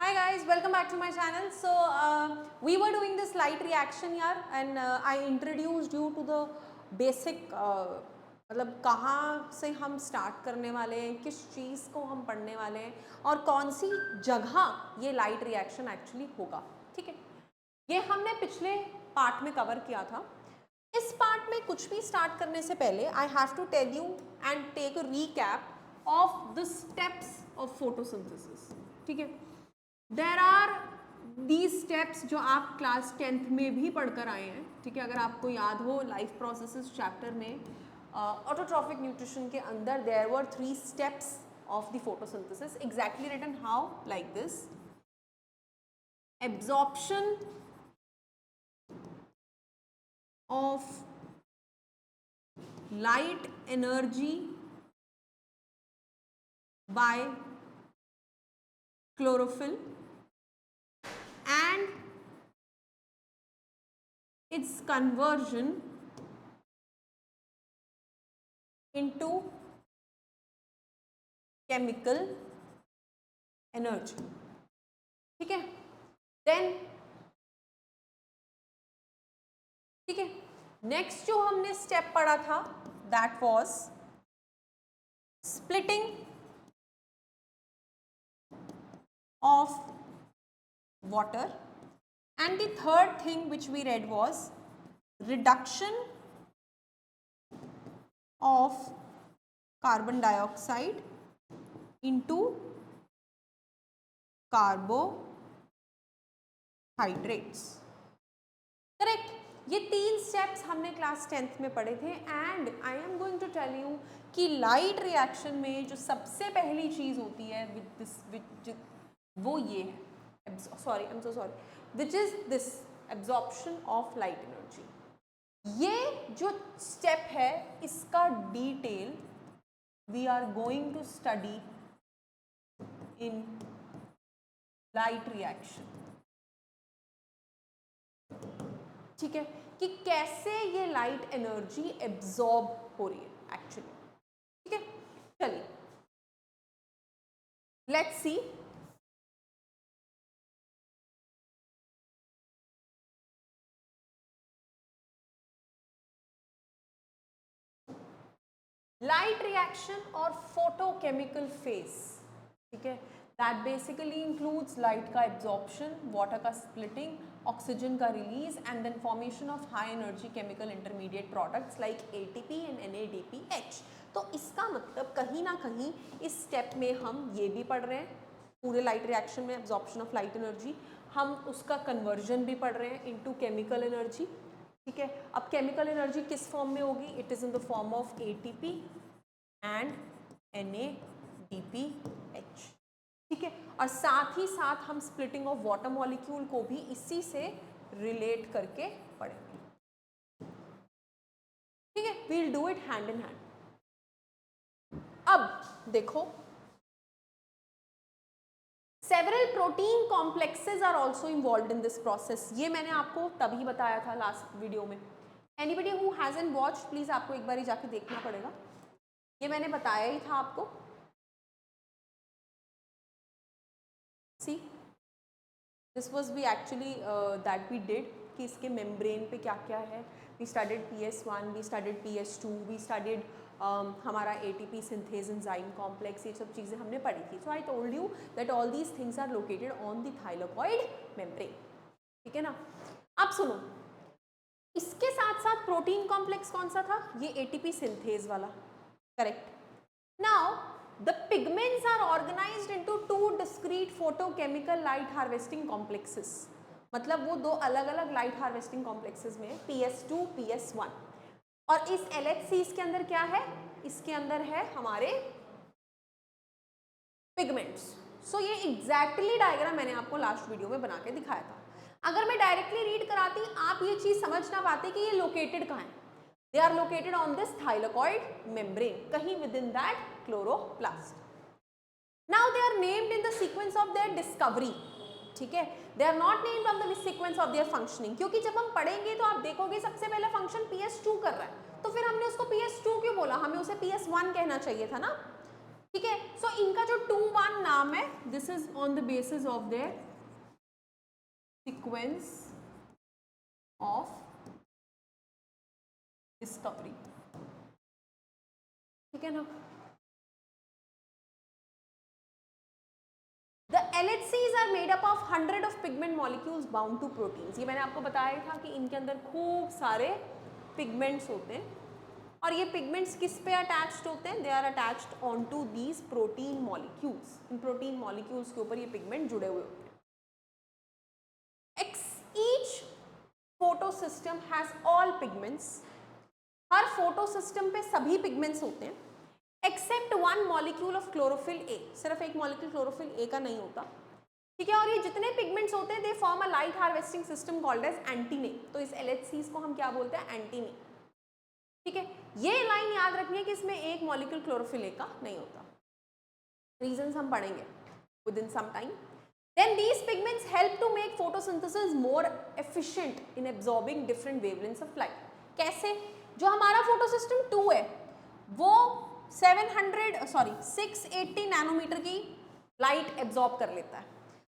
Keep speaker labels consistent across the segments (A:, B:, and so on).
A: Hi guys, welcome back to my channel. So we were doing this light reaction यार and I introduced you to the basic मतलब कहाँ से हम start करने वाले हैं, किस चीज़ को हम पढ़ने वाले हैं और कौन सी जगह ये लाइट रिएक्शन एक्चुअली होगा. ठीक है, ये हमने पिछले पार्ट में कवर किया था. इस पार्ट में कुछ भी स्टार्ट करने से पहले I have to tell you and take a recap of the steps of photosynthesis. ठीक है, देर आर दीज स्टेप्स जो आप क्लास 10th में भी पढ़कर आए हैं. ठीक है, अगर आपको याद हो लाइफ प्रोसेसेस चैप्टर में ऑटोट्रॉफिक न्यूट्रिशन के अंदर there were 3 steps of the photosynthesis exactly written how like this. Absorption of light energy by chlorophyll and its conversion into chemical energy. ठीक है, then ठीक है, नेक्स्ट जो हमने स्टेप पढ़ा था that was splitting of water and the third thing which we read was reduction of carbon dioxide into carbohydrates. Correct, ये 3 steps हमने क्लास 10th में पढ़े थे and I am going to tell you कि light reaction में जो सबसे पहली चीज़ होती है वो ये है, sorry I am so sorry, which is this absorption of light energy. ये जो स्टेप है इसका detail we are going to study in light reaction. ठीक है, कि कैसे ये लाइट एनर्जी एब्जॉर्ब हो रही है एक्चुअली. ठीक है, चलिए लेट्स सी. लाइट रिएक्शन और फोटोकेमिकल फेज. ठीक है, दैट बेसिकली इंक्लूड्स लाइट का एब्जॉर्प्शन, वाटर का स्प्लिटिंग, ऑक्सीजन का release and then formation of high energy chemical intermediate products like ATP and NADPH. तो इसका मतलब कहीं ना कहीं इस स्टेप में हम ये भी पढ़ रहे हैं, पूरे लाइट रिएक्शन में एब्जॉर्प्शन ऑफ लाइट एनर्जी, हम उसका कन्वर्जन भी पढ़ रहे हैं इनटू केमिकल एनर्जी. ठीक है, अब केमिकल एनर्जी किस फॉर्म में होगी? It is in the form of ATP and NADPH. ठीक है, और साथ ही साथ हम स्प्लिटिंग ऑफ वाटर मॉलिक्यूल को भी इसी से रिलेट करके पढ़ेंगे. ठीक है, we'll do it hand in hand. अब देखो, several protein complexes are also involved in this process. ये मैंने आपको तभी बताया था लास्ट वीडियो में. Anybody who hasn't watched please आपको एक बार जाके देखना पड़ेगा. ये मैंने बताया ही था आपको. See this was we actually that we did कि इसके मेम्ब्रेन पे क्या क्या है. We studied PS1, we studied PS2, we studied हमारा ATP सिंथेज एंजाइम कॉम्प्लेक्स. ये सब चीज़ें हमने पढ़ी थी. So I told you that all these things are located on the thylakoid membrane. ठीक है ना. अब सुनो, इसके साथ साथ प्रोटीन कॉम्प्लेक्स कौन सा था? ये ATP सिंथेज वाला. Correct. Now the pigments are organized into 2 discrete photochemical light harvesting complexes. मतलब वो 2 अलग अलग लाइट हार्वेस्टिंग कॉम्प्लेक्सेस में PS2, PS1. और इस LHCs के अंदर क्या है? इसके अंदर है हमारे पिगमेंट्स. सो ये एग्जैक्टली डायग्राम मैंने आपको लास्ट वीडियो में बना के दिखाया था. अगर मैं डायरेक्टली रीड कराती आप ये चीज समझ ना पाते कि ये लोकेटेड कहाँ है. They are located on this thylakoid membrane, कहीं within that chloroplast. Now they are named in the sequence of their discovery. ठीक है, they are not named on the sequence of their functioning. क्योंकि जब हम पढ़ेंगे तो आप देखोगे सबसे पहला फंक्शन PS2 कर रहा है, तो फिर हमने उसको PS2 क्यों बोला? हमें उसे PS1 कहना चाहिए था ना. ठीक है। सो इनका जो 2-1 नाम है, this is on the basis of their sequence of discovery, ठीक है ना। The LHCs are made up of 100 of pigment molecules bound to proteins. ये मैंने आपको बताया था कि इनके अंदर खूब सारे पिगमेंट्स होते हैं और ये पिगमेंट्स किस पे अटैच्ड होते हैं, they are attached on to these protein molecules. इन प्रोटीन मॉलिक्यूल्स के ऊपर ये पिगमेंट जुड़े हुए होते हैं। Each photosystem has all pigments, हर फोटो सिस्टम पे सभी पिगमेंट्स होते हैं except one molecule of chlorophyll a, सिर्फ एक मॉलिक्यूल क्लोरोफिल ए का नहीं होता, ठीक है। और ये जितने पिगमेंट्स होते हैं they form a light harvesting system called as antennae. तो इस LHCs को हम क्या बोलते हैं, एंटीने, ठीक है। ये लाइन याद रखनी है कि इसमें एक मॉलिक्यूल क्लोरोफिल ए का नहीं होता, रीजंस हम पढ़ेंगे within some time. Then these pigments help to make photosynthesis more efficient in absorbing different wavelengths of light. कैसे? जो हमारा फोटोसिस्टम 2 है वो 680 नैनोमीटर की लाइट एब्जॉर्ब कर लेता है,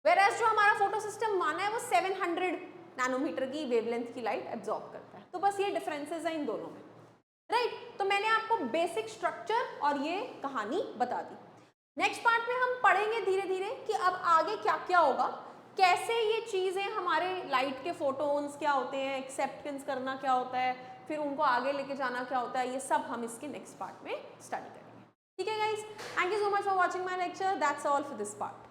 A: whereas जो हमारा फोटोसिस्टम 1 है वो 700 नैनोमीटर की वेवलेंथ की लाइट एब्जॉर्ब करता है। तो बस ये डिफरेंसेस हैं इन दोनों में, राइट। तो मैंने आपको बेसिक स्ट्रक्चर और ये कहानी बता दी। नेक्स्ट पार्ट में हम पढ़ेंगे धीरे धीरे कि अब आगे क्या क्या होगा, कैसे ये चीज़ें हमारे लाइट के फोटोन्स क्या होते हैं, एक्सेप्टेंस करना क्या होता है, फिर उनको आगे लेके जाना क्या होता है, ये सब हम इसके नेक्स्ट पार्ट में स्टडी करेंगे, ठीक है guys. Thank you so much for watching my lecture, that's all for this part.